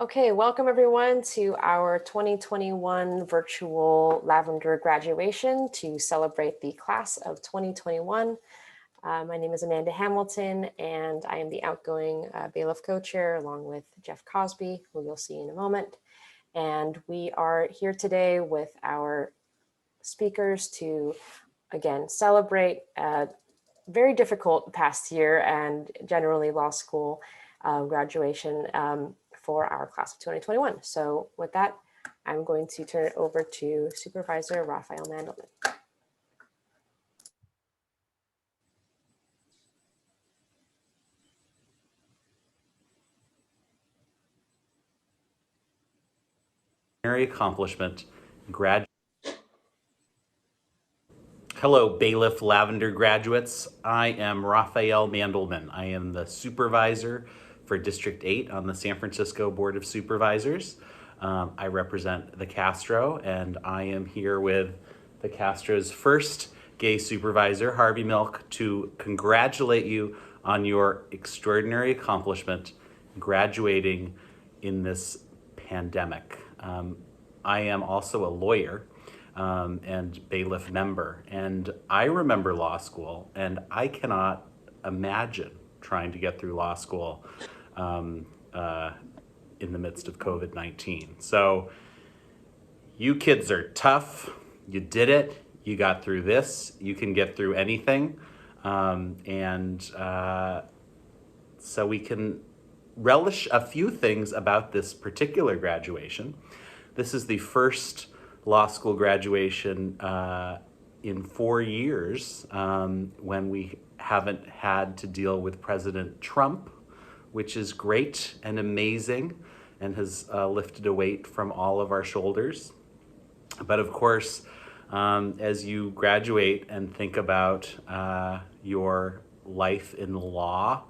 Okay, welcome everyone to our 2021 virtual Lavender graduation to celebrate the class of 2021. My name is Amanda Hamilton, and I am the outgoing BALIF co-chair along with Jeff Kosbie, who you'll see in a moment. And we are here today with our speakers to, again, celebrate a very difficult past year and generally law school graduation for our class of 2021. So with that, I'm going to turn it over to Supervisor Rafael Mandelman. Accomplishment. Hello, BALIFLavender graduates. I am Rafael Mandelman. I am the supervisor for District 8 on the San Francisco Board of Supervisors. I represent the Castro, and I am here with the Castro's first gay supervisor, Harvey Milk, to congratulate you on your extraordinary accomplishment graduating in this pandemic. I am also a lawyer and BALIF member, and I remember law school, and I cannot imagine trying to get through law school in the midst of COVID-19. So you kids are tough. You did it. You got through this. You can get through anything. So we can relish a few things about this particular graduation. This is the first law school graduation in 4 years when we haven't had to deal with President Trump, which is great and amazing and has lifted a weight from all of our shoulders. But of course, as you graduate and think about your life in law,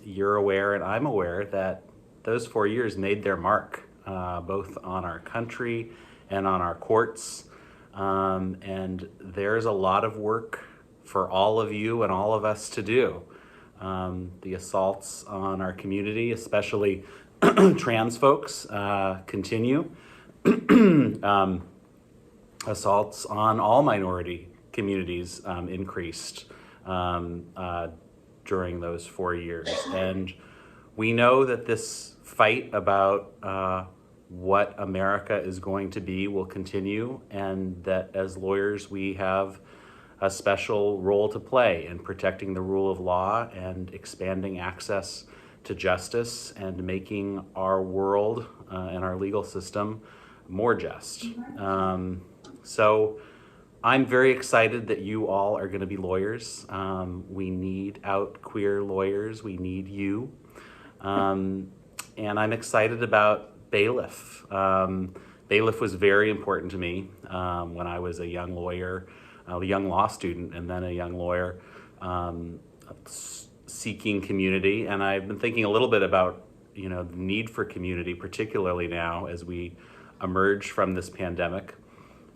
you're aware and I'm aware that those 4 years made their mark, both on our country and on our courts. And there's a lot of work for all of you and all of us to do. The assaults on our community, especially trans folks, continue. Assaults on all minority communities increased during those 4 years. And we know that this fight about what America is going to be will continue, and that as lawyers we have a special role to play in protecting the rule of law and expanding access to justice and making our world and our legal system more just. So I'm very excited that you all are going to be lawyers. We need out queer lawyers. We need you. And I'm excited about BALIF. BALIF was very important to me when I was a young lawyer, a young law student, and then a young lawyer seeking community. And I've been thinking a little bit about, the need for community, particularly now as we emerge from this pandemic.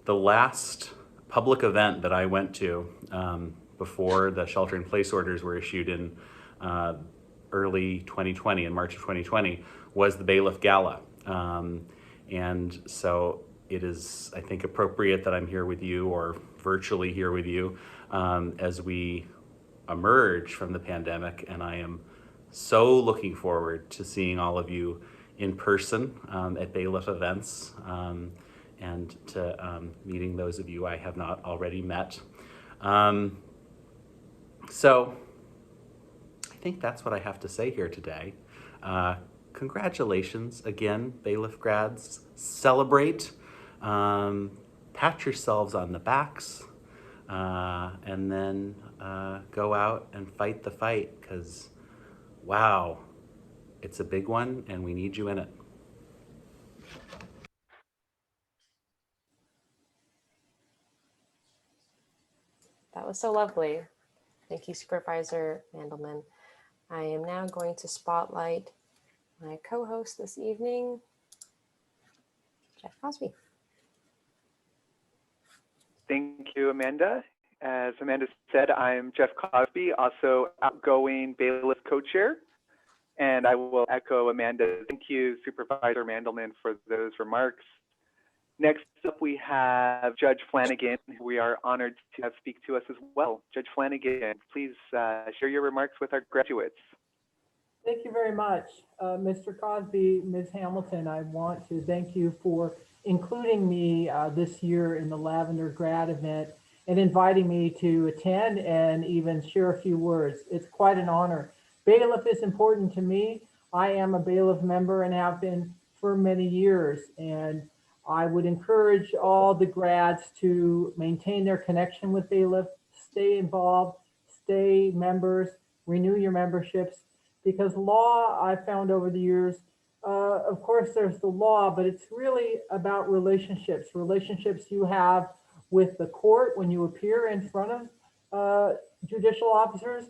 The last public event that I went to before the shelter-in-place orders were issued in early 2020, in March of 2020, was the BALIF Gala. And so it is, I think, appropriate that I'm here with you, or virtually here with you, as we emerge from the pandemic. And I am so looking forward to seeing all of you in person at BALIF events, and to meeting those of you I have not already met. So I think that's what I have to say here today. Congratulations again, BALIF grads. Celebrate, pat yourselves on the backs, and then go out and fight the fight, because wow, it's a big one and we need you in it. That was so lovely. Thank you, Supervisor Mandelman. I am now going to spotlight my co-host this evening, Jeff Kosbie. Thank you, Amanda. As Amanda said, I'm Jeff Kosbie, also outgoing BALIF co-chair. And I will echo Amanda. Thank you, Supervisor Mandelman, for those remarks. Next up, we have Judge Flanagan, who we are honored to have speak to us as well. Judge Flanagan, please share your remarks with our graduates. Thank you very much, Mr. Kosbie, Ms. Hamilton. I want to thank you for including me this year in the Lavender Grad event and inviting me to attend and even share a few words. It's quite an honor. BALIF is important to me. I am a BALIF member and have been for many years, and I would encourage all the grads to maintain their connection with BALIF, stay involved, stay members, renew your memberships, because law, I've found over the years, of course there's the law, but it's really about relationships you have with the court when you appear in front of judicial officers,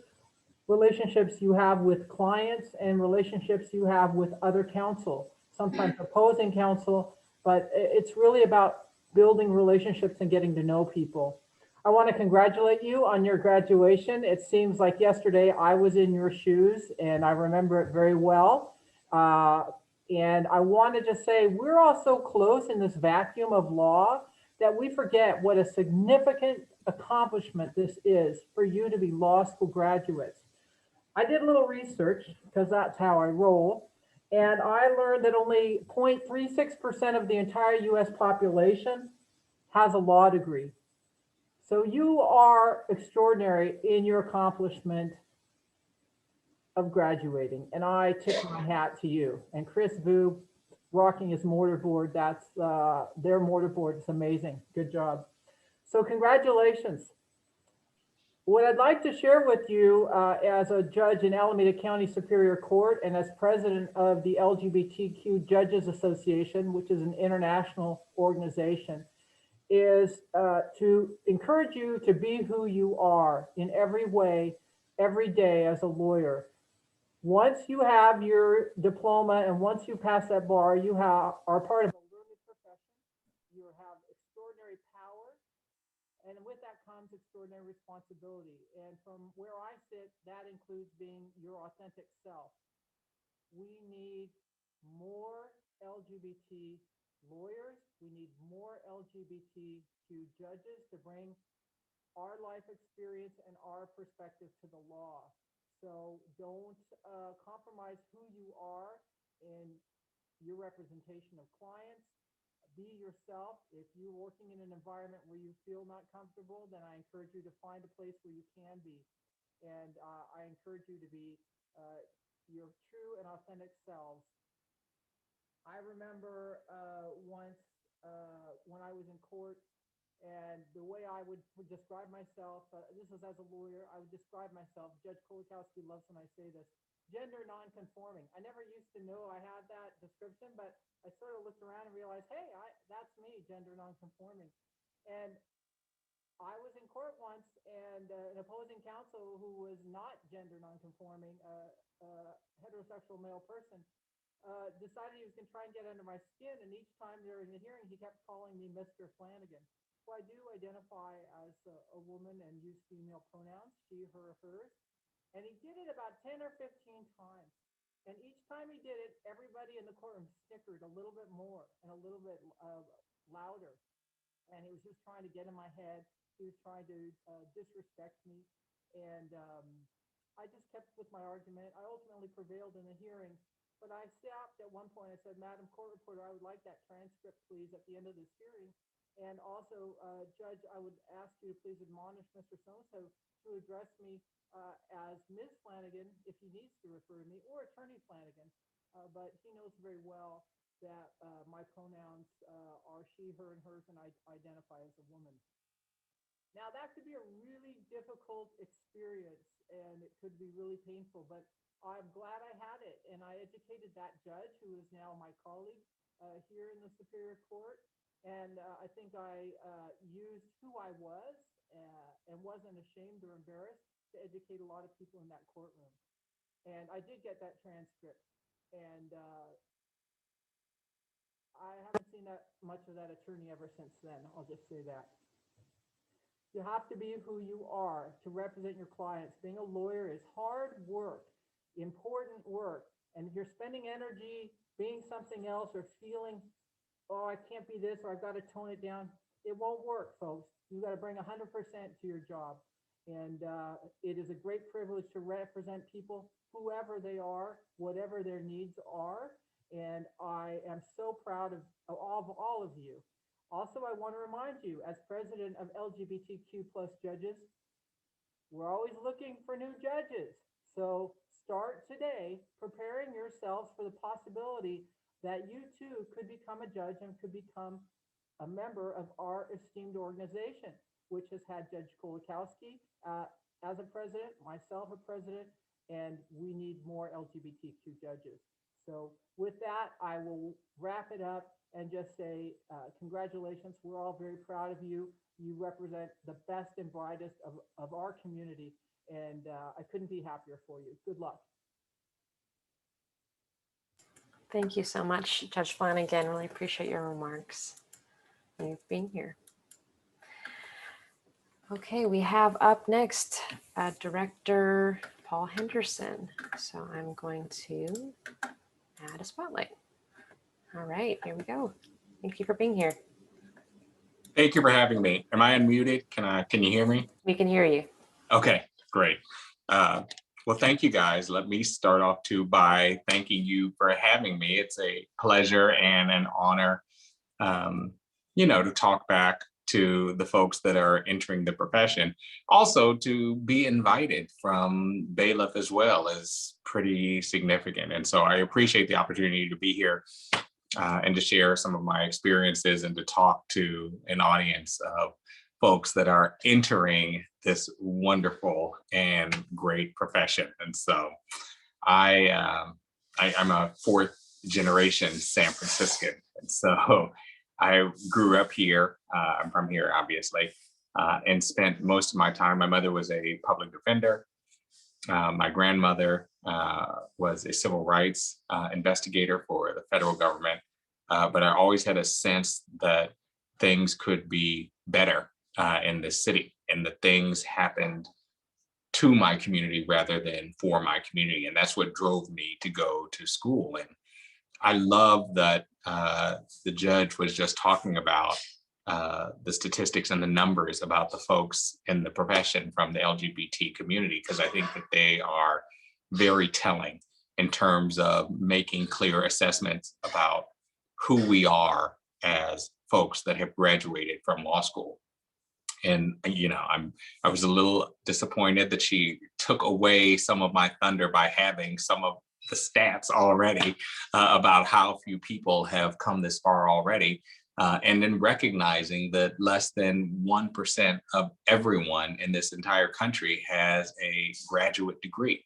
relationships you have with clients, and relationships you have with other counsel, sometimes opposing counsel, but it's really about building relationships and getting to know people. I want to congratulate you on your graduation. It seems like yesterday I was in your shoes and I remember it very well. And I want to just say we're all so close in this vacuum of law that we forget what a significant accomplishment this is for you to be law school graduates. I did a little research because that's how I roll. And I learned that only 0.36% of the entire US population has a law degree. So you are extraordinary in your accomplishment of graduating, and I tip my hat to you. And Chris Vu rocking his mortarboard, that's their mortarboard is amazing. Good job. So congratulations. What I'd like to share with you as a judge in Alameda County Superior Court and as president of the LGBTQ Judges Association, which is an international organization, is to encourage you to be who you are in every way, every day as a lawyer. Once you have your diploma and once you pass that bar, you are part of a learned profession. You have extraordinary power, and with that comes extraordinary responsibility. And from where I sit, that includes being your authentic self. We need more LGBT lawyers. We need more LGBTQ judges to bring our life experience and our perspective to the law. So don't compromise who you are in your representation of clients. Be yourself. If you're working in an environment where you feel not comfortable, then I encourage you to find a place where you can be. And I encourage you to be your true and authentic selves. I remember once when I was in court, and the way I would describe myself, this was as a lawyer, I would describe myself, Judge Kolakoswki loves when I say this, gender non-conforming. I never used to know I had that description, but I sort of looked around and realized, hey, that's me, gender non-conforming. And I was in court once, and an opposing counsel who was not gender non-conforming, heterosexual male person, decided he was going to try and get under my skin, and each time during the hearing, he kept calling me Mr. Flanagan. So I do identify as a woman and use female pronouns, she, her, hers. And he did it about 10 or 15 times. And each time he did it, everybody in the courtroom snickered a little bit more and a little bit louder. And he was just trying to get in my head. He was trying to disrespect me. And I just kept with my argument. I ultimately prevailed in the hearing. But I stopped at one point. I said, Madam Court Reporter, I would like that transcript, please, at the end of this hearing. And also, Judge, I would ask you to please admonish Mr. So-and-so to address me as Ms. Flanagan, if he needs to refer to me, or Attorney Flanagan. But he knows very well that my pronouns are she, her, and hers, and I identify as a woman. Now, that could be a really difficult experience, and it could be really painful, but I'm glad I had it, and I educated that judge, who is now my colleague here in the Superior Court. And I think I used who I was and wasn't ashamed or embarrassed to educate a lot of people in that courtroom. And I did get that transcript. And I haven't seen that much of that attorney ever since then. I'll just say that. You have to be who you are to represent your clients. Being a lawyer is hard work, important work. And if you're spending energy being something else or feeling, oh, I can't be this, or I've got to tone it down, it won't work, folks. You got to bring 100% to your job. And it is a great privilege to represent people, whoever they are, whatever their needs are. And I am so proud of all of you. Also, I want to remind you, as president of LGBTQ plus judges, we're always looking for new judges. So start today preparing yourselves for the possibility that you too could become a judge and could become a member of our esteemed organization, which has had Judge Kolakoswki as a president, myself a president, and we need more LGBTQ judges. So with that, I will wrap it up and just say congratulations. We're all very proud of you. You represent the best and brightest of our community, and I couldn't be happier for you. Good luck. Thank you so much, Judge Flanagan. Really appreciate your remarks and you being here. Okay, we have up next Director Paul Henderson. So I'm going to add a spotlight. All right, here we go. Thank you for being here. Thank you for having me. Am I unmuted? Can you hear me? We can hear you. Okay, great. Well, thank you guys. Let me start off too by thanking you for having me. It's a pleasure and an honor, to talk back to the folks that are entering the profession. Also, to be invited from BALIF as well is pretty significant. And so I appreciate the opportunity to be here and to share some of my experiences and to talk to an audience of folks that are entering this wonderful and great profession. And so I'm a fourth generation San Franciscan. And so I grew up here. I'm from here, obviously, and spent most of my time. My mother was a public defender. My grandmother was a civil rights investigator for the federal government. But I always had a sense that things could be better in this city, and that things happened to my community rather than for my community. And that's what drove me to go to school. And I love that the judge was just talking about the statistics and the numbers about the folks in the profession from the LGBT community, because I think that they are very telling in terms of making clear assessments about who we are as folks that have graduated from law school. And, I was a little disappointed that she took away some of my thunder by having some of the stats already about how few people have come this far already. And then recognizing that less than 1% of everyone in this entire country has a graduate degree.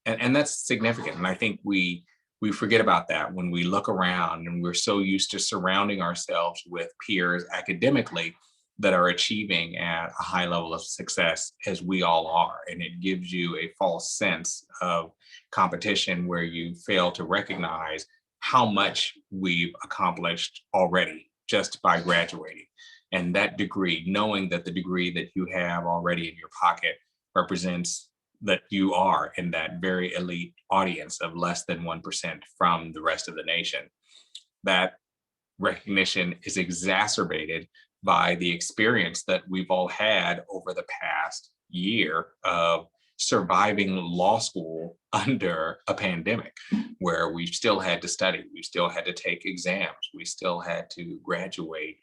And that's significant. And I think we forget about that when we look around, and we're so used to surrounding ourselves with peers academically that are achieving at a high level of success, as we all are. And it gives you a false sense of competition where you fail to recognize how much we've accomplished already just by graduating. And that degree, knowing that the degree that you have already in your pocket represents that you are in that very elite audience of less than 1% from the rest of the nation. That recognition is exacerbated by the experience that we've all had over the past year of surviving law school under a pandemic, where we still had to study, we still had to take exams, we still had to graduate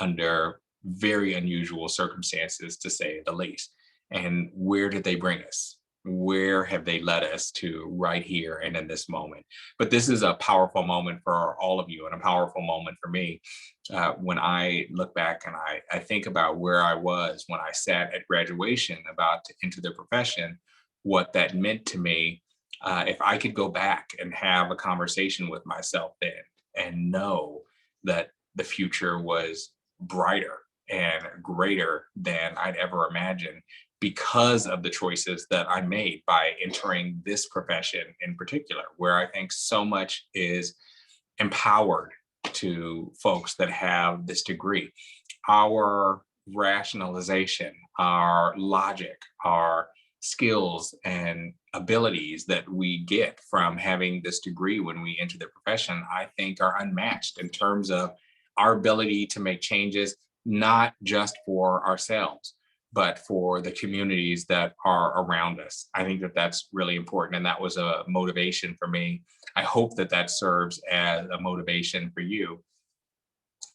under very unusual circumstances, to say the least. And where did they bring us? Where have they led us to right here and in this moment? But this is a powerful moment for all of you, and a powerful moment for me. When I look back and I think about where I was when I sat at graduation about to enter the profession, what that meant to me, if I could go back and have a conversation with myself then and know that the future was brighter and greater than I'd ever imagined, because of the choices that I made by entering this profession in particular, where I think so much is empowered to folks that have this degree. Our rationalization, our logic, our skills and abilities that we get from having this degree when we enter the profession, I think are unmatched in terms of our ability to make changes, not just for ourselves, but for the communities that are around us. I think that that's really important. And that was a motivation for me. I hope that that serves as a motivation for you.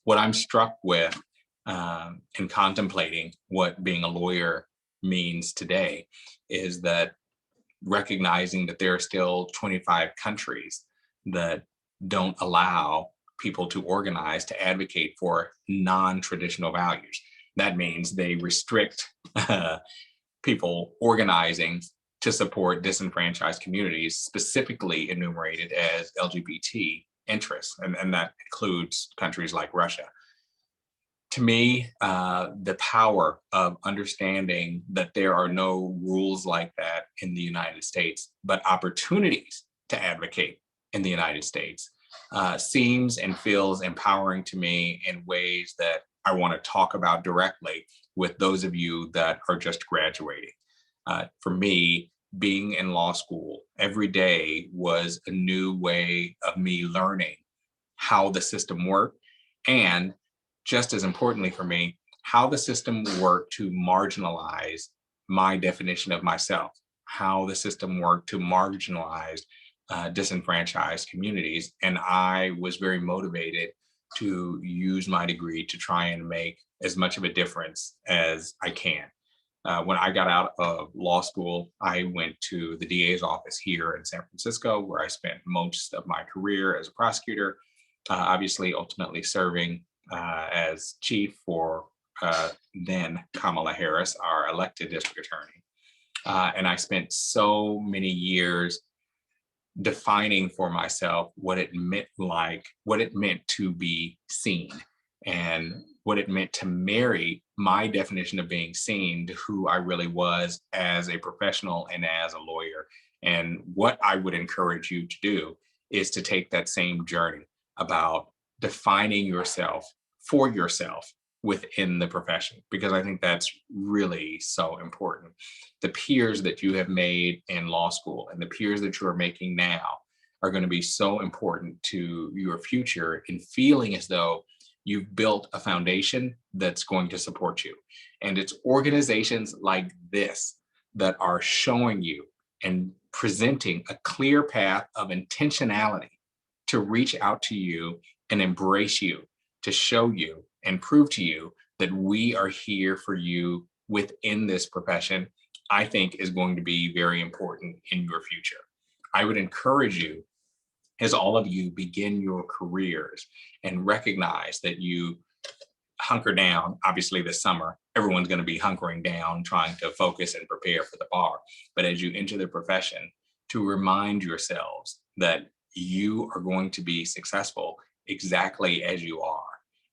What I'm struck with in contemplating what being a lawyer means today is that recognizing that there are still 25 countries that don't allow people to organize to advocate for non-traditional values. That means they restrict people organizing to support disenfranchised communities, specifically enumerated as LGBT interests, and that includes countries like Russia. To me, the power of understanding that there are no rules like that in the United States, but opportunities to advocate in the United States seems and feels empowering to me in ways that I want to talk about directly with those of you that are just graduating. For me, being in law school every day was a new way of me learning how the system worked, and just as importantly for me, how the system worked to marginalize my definition of myself, how the system worked to marginalize disenfranchised communities. And I was very motivated to use my degree to try and make as much of a difference as I can. When I got out of law school, I went to the DA's office here in San Francisco, where I spent most of my career as a prosecutor, obviously ultimately serving as chief for then Kamala Harris, our elected district attorney. And I spent so many years defining for myself what it meant to be seen, and what it meant to marry my definition of being seen to who I really was as a professional and as a lawyer. And what I would encourage you to do is to take that same journey about defining yourself for yourself within the profession, because I think that's really so important. The peers that you have made in law school and the peers that you are making now are going to be so important to your future in feeling as though you've built a foundation that's going to support you. And it's organizations like this that are showing you and presenting a clear path of intentionality to reach out to you and embrace you, to show you and prove to you that we are here for you within this profession, I think is going to be very important in your future. I would encourage you, as all of you begin your careers and recognize that you hunker down. Obviously this summer, everyone's going to be hunkering down, trying to focus and prepare for the bar. But as you enter the profession, to remind yourselves that you are going to be successful exactly as you are,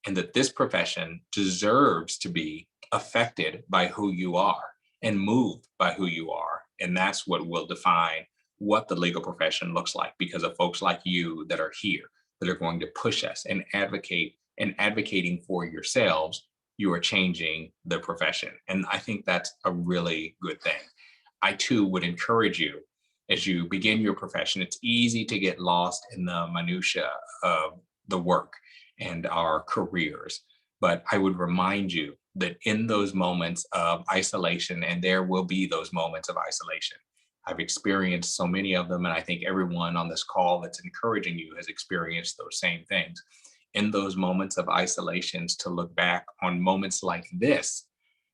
and that this profession deserves to be affected by who you are and moved by who you are. And that's what will define what the legal profession looks like, because of folks like you that are here, that are going to push us and advocate, and advocating for yourselves, you are changing the profession. And I think that's a really good thing. I too would encourage you, as you begin your profession, it's easy to get lost in the minutia of the work and our careers. But I would remind you that in those moments of isolation, and there will be those moments of isolation, I've experienced so many of them, and I think everyone on this call that's encouraging you has experienced those same things. In those moments of isolations, to look back on moments like this,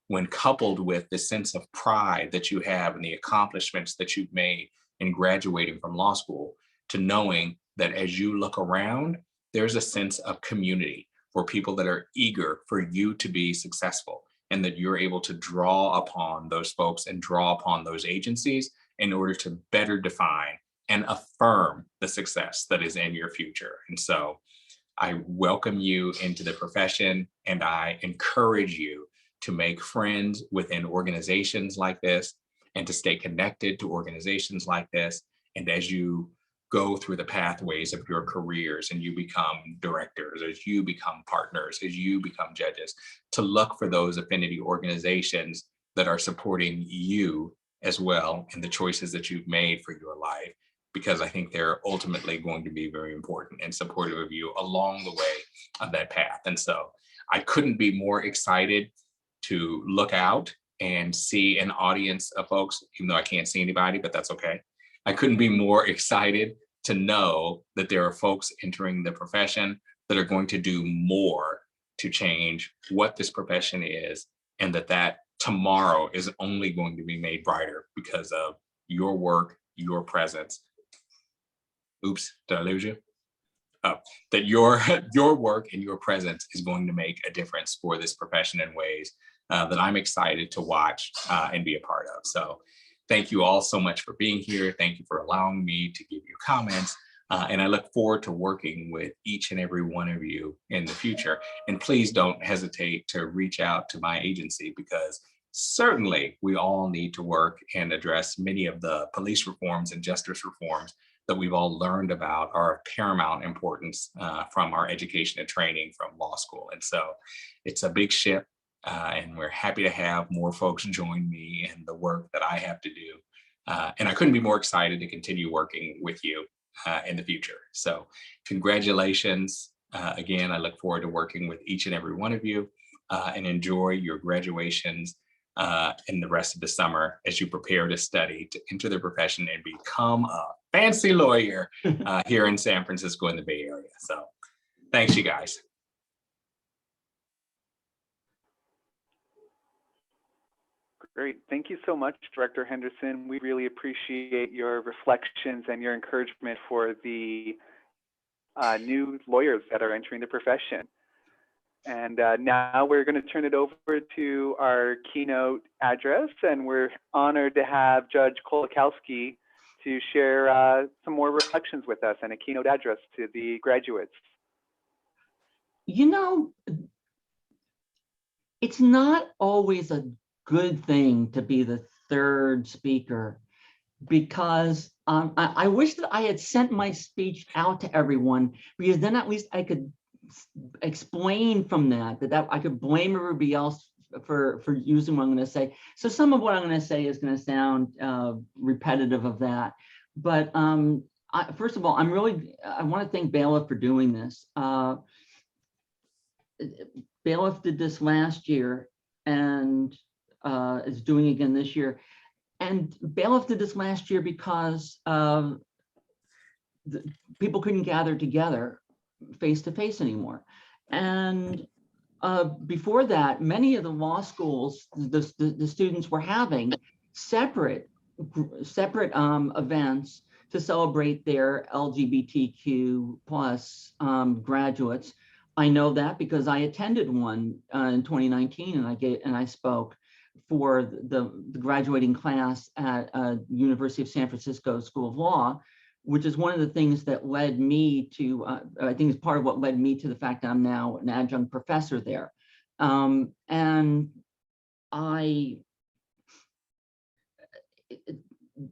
when coupled with the sense of pride that you have and the accomplishments that you've made in graduating from law school, to knowing that as you look around, there's a sense of community for people that are eager for you to be successful, and that you're able to draw upon those folks and draw upon those agencies in order to better define and affirm the success that is in your future. And so I welcome you into the profession, and I encourage you to make friends within organizations like this, and to stay connected to organizations like this. And as you go through the pathways of your careers and you become directors, as you become partners, as you become judges, to look for those affinity organizations that are supporting you as well in the choices that you've made for your life, because I think they're ultimately going to be very important and supportive of you along the way of that path. And so I couldn't be more excited to look out and see an audience of folks, even though I can't see anybody, but that's okay. I couldn't be more excited to know that there are folks entering the profession that are going to do more to change what this profession is, and that tomorrow is only going to be made brighter because of your work, your presence. Oops, did I lose you? Oh, that your work and your presence is going to make a difference for this profession in ways that I'm excited to watch and be a part of. So thank you all so much for being here. Thank you for allowing me to give you comments. And I look forward to working with each and every one of you in the future. And please don't hesitate to reach out to my agency, because certainly we all need to work and address many of the police reforms and justice reforms that we've all learned about are of paramount importance from our education and training from law school. And so it's a big ship, and we're happy to have more folks join me in the work that I have to do. And I couldn't be more excited to continue working with you in the future. So congratulations. Again, I look forward to working with each and every one of you, and enjoy your graduations in the rest of the summer as you prepare to study to enter the profession and become a fancy lawyer here in San Francisco in the Bay Area. So thanks, you guys. Great. Thank you so much, Director Henderson. We really appreciate your reflections and your encouragement for the new lawyers that are entering the profession. And now we're going to turn it over to our keynote address, and we're honored to have Judge Kolakoswki to share some more reflections with us and a keynote address to the graduates. You know, it's not always a good thing to be the third speaker, because I wish that I had sent my speech out to everyone, because then at least I could explain from that I could blame everybody else for using what I'm going to say. So some of what I'm going to say is going to sound repetitive of that. But first of all, I want to thank BALIF for doing this. BALIF did this last year and is doing again this year. And BALIF did this last year because people couldn't gather together face to face anymore. And before that, many of the law schools, the students were having separate events to celebrate their LGBTQ plus graduates. I know that because I attended one in 2019, and I spoke for the graduating class at University of San Francisco School of Law, which is one of the things that led me to, I think is part of what led me to the fact that I'm now an adjunct professor there. And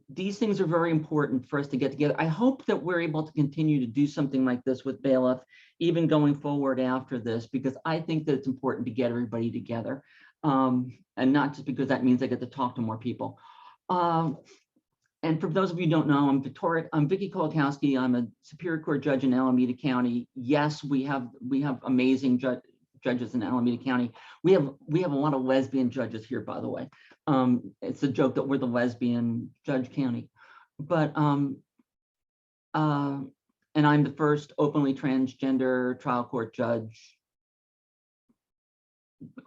these things are very important for us to get together. I hope that we're able to continue to do something like this with BALIF, even going forward after this, because I think that it's important to get everybody together. And not just because that means I get to talk to more people. And for those of you who don't know, I'm Vicky Kolakoswki. I'm a Superior Court judge in Alameda County. Yes, we have amazing judges in Alameda County. We have a lot of lesbian judges here, by the way. It's a joke that we're the lesbian judge county. But and I'm the first openly transgender trial court judge.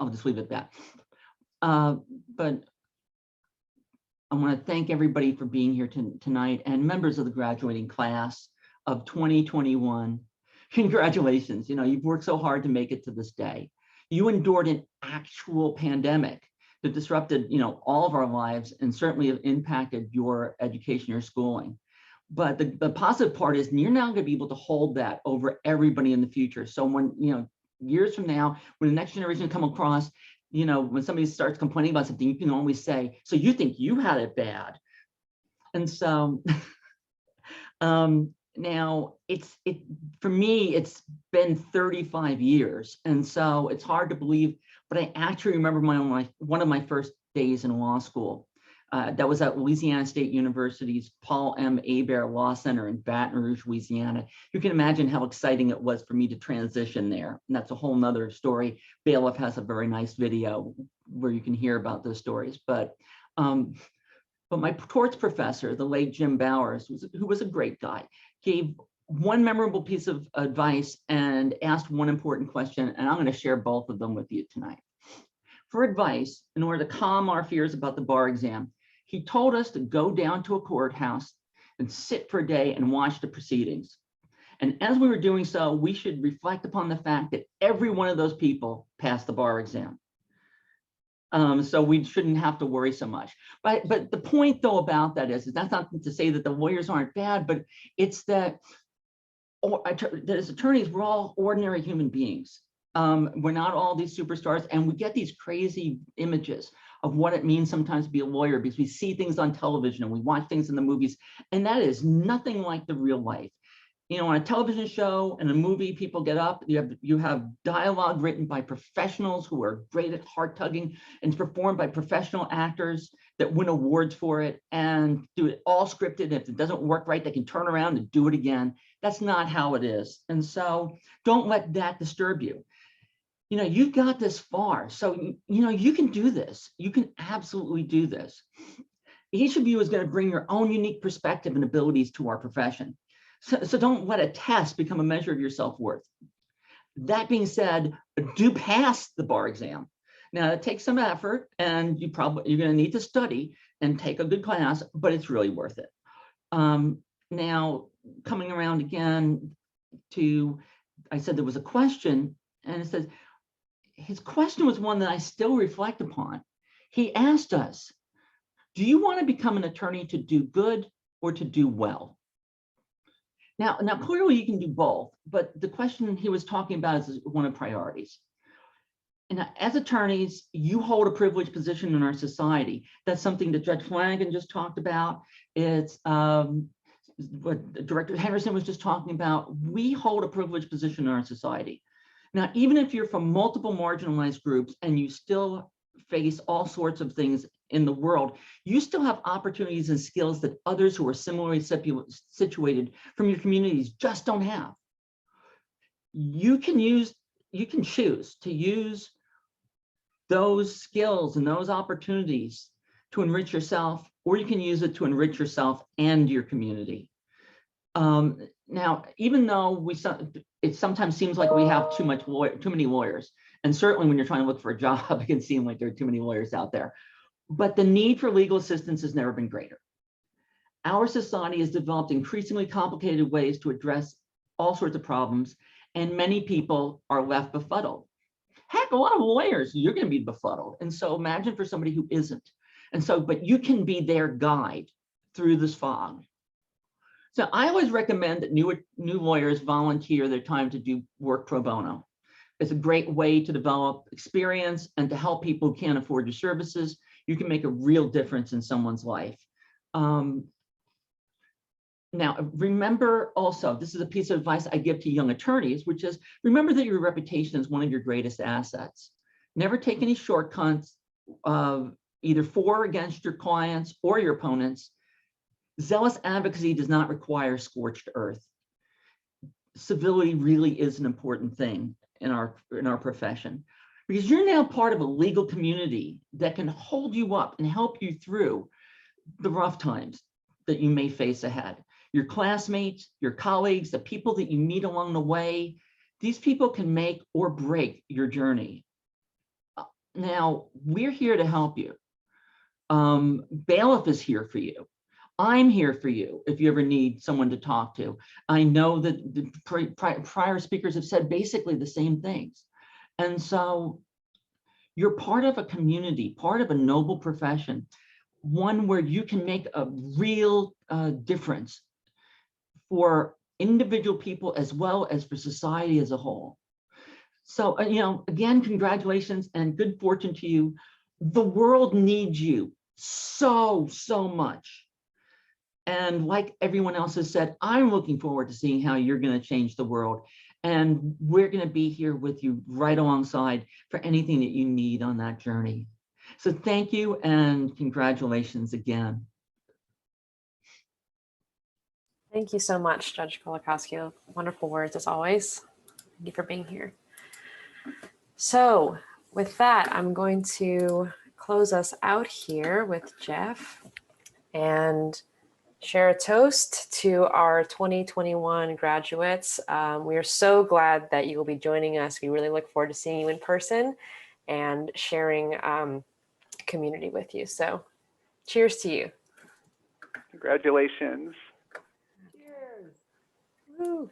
I'll just leave it at that. But I want to thank everybody for being here tonight, and members of the graduating class of 2021. Congratulations. You know, you've worked so hard to make it to this day. You endured an actual pandemic that disrupted, you know, all of our lives and certainly have impacted your education, your schooling. But the positive part is you're now going to be able to hold that over everybody in the future. So when, you know, years from now, when the next generation come across, you know, when somebody starts complaining about something, you can always say, so you think you had it bad. And so now for me, it's been 35 years. And so it's hard to believe, but I actually remember one of my first days in law school. That was at Louisiana State University's Paul M. Hebert Law Center in Baton Rouge, Louisiana. You can imagine how exciting it was for me to transition there. And that's a whole nother story. BALIF has a very nice video where you can hear about those stories. But my torts professor, the late Jim Bowers, who was a great guy, gave one memorable piece of advice and asked one important question. And I'm going to share both of them with you tonight. For advice, in order to calm our fears about the bar exam, he told us to go down to a courthouse and sit for a day and watch the proceedings. And as we were doing so, we should reflect upon the fact that every one of those people passed the bar exam. So we shouldn't have to worry so much. But the point, though, about that is that's not to say that the lawyers aren't bad, but it's that as attorneys, we're all ordinary human beings. We're not all these superstars, and we get these crazy images of what it means sometimes to be a lawyer because we see things on television and we watch things in the movies, and that is nothing like the real life. You know, on a television show and a movie, people get up, you have dialogue written by professionals who are great at heart tugging, and it's performed by professional actors that win awards for it and do it all scripted. If it doesn't work right, they can turn around and do it again. That's not how it is. And so don't let that disturb you. You know, you've got this far, so, you know, you can do this. You can absolutely do this. Each of you is going to bring your own unique perspective and abilities to our profession. So don't let a test become a measure of your self-worth. That being said, do pass the bar exam. Now, it takes some effort, and you're going to need to study and take a good class, but it's really worth it. Now, coming around again to, I said there was a question, and it says, his question was one that I still reflect upon. He asked us, do you want to become an attorney to do good or to do well? Now clearly you can do both, but the question he was talking about is one of priorities. And as attorneys, you hold a privileged position in our society. That's something that Judge Flanagan just talked about. It's what Director Henderson was just talking about. We hold a privileged position in our society. Now, even if you're from multiple marginalized groups and you still face all sorts of things in the world, you still have opportunities and skills that others who are similarly situated from your communities just don't have. You can choose to use those skills and those opportunities to enrich yourself, or you can use it to enrich yourself and your community. Now, even though it sometimes seems like we have too many lawyers, and certainly when you're trying to look for a job, it can seem like there are too many lawyers out there, but the need for legal assistance has never been greater. Our society has developed increasingly complicated ways to address all sorts of problems, and many people are left befuddled. Heck, a lot of lawyers, you're going to be befuddled. And so imagine for somebody who isn't. And so, but you can be their guide through this fog. So I always recommend that new lawyers volunteer their time to do work pro bono. It's a great way to develop experience and to help people who can't afford your services. You can make a real difference in someone's life. Now, remember also, this is a piece of advice I give to young attorneys, which is remember that your reputation is one of your greatest assets. Never take any shortcuts either for or against your clients or your opponents. Zealous advocacy does not require scorched earth. Civility really is an important thing in our profession, because you're now part of a legal community that can hold you up and help you through the rough times that you may face ahead. Your classmates, your colleagues, the people that you meet along the way, these people can make or break your journey. Now, we're here to help you. BALIF is here for you. I'm here for you if you ever need someone to talk to. I know that the prior speakers have said basically the same things. And so you're part of a community, part of a noble profession, one where you can make a real difference for individual people as well as for society as a whole. So, again, congratulations and good fortune to you. The world needs you so much. And like everyone else has said, I'm looking forward to seeing how you're going to change the world. And we're going to be here with you right alongside for anything that you need on that journey. So thank you and congratulations again. Thank you so much, Judge Kolakoswki. Wonderful words as always. Thank you for being here. So with that, I'm going to close us out here with Jeff and share a toast to our 2021 graduates. We are so glad that you will be joining us. We really look forward to seeing you in person and sharing community with you. So cheers to you. Congratulations. Cheers. Woo.